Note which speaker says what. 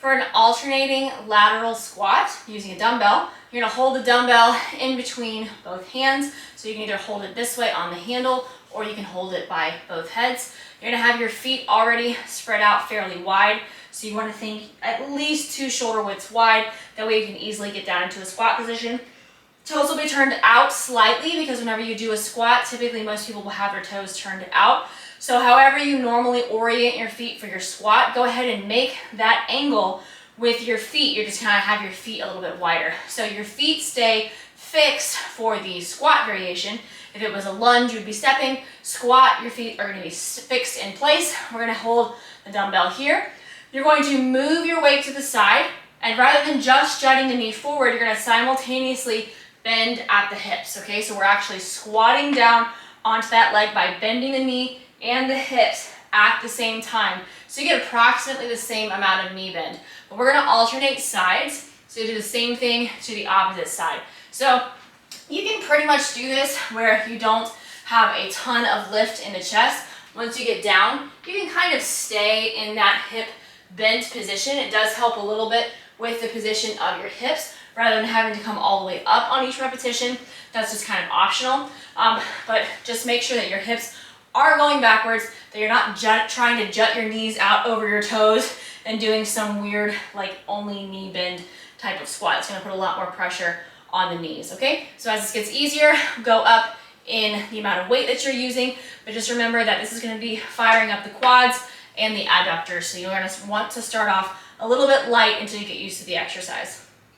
Speaker 1: For an alternating lateral squat using a dumbbell, you're gonna hold the dumbbell in between both hands. So you can either hold it this way on the handle or you can hold it by both heads. You're gonna have your feet already spread out fairly wide. So you wanna think at least 2 shoulder widths wide. That way you can easily get down into a squat position. Toes will be turned out slightly because whenever you do a squat, typically most people will have their toes turned out. So however you normally orient your feet for your squat, go ahead and make that angle with your feet. You're just kind of have your feet a little bit wider. So your feet stay fixed for the squat variation. If it was a lunge, you'd be stepping. Squat, your feet are going to be fixed in place. We're going to hold the dumbbell here. You're going to move your weight to the side, and rather than just jutting the knee forward, you're going to simultaneously bend at the hips, okay? So we're actually squatting down onto that leg by bending the knee and the hips at the same time. So you get approximately the same amount of knee bend. But we're gonna alternate sides, so you do the same thing to the opposite side. So you can pretty much do this where you don't have a ton of lift in the chest. Once you get down, you can kind of stay in that hip bent position. It does help a little bit with the position of your hips, rather than having to come all the way up on each repetition. That's just kind of optional. But just make sure that your hips are going backwards, that you're not trying to jut your knees out over your toes and doing some weird, like only knee bend type of squat. It's gonna put a lot more pressure on the knees, okay? So as this gets easier, go up in the amount of weight that you're using, but just remember that this is gonna be firing up the quads and the adductors. So you're gonna want to start off a little bit light until you get used to the exercise.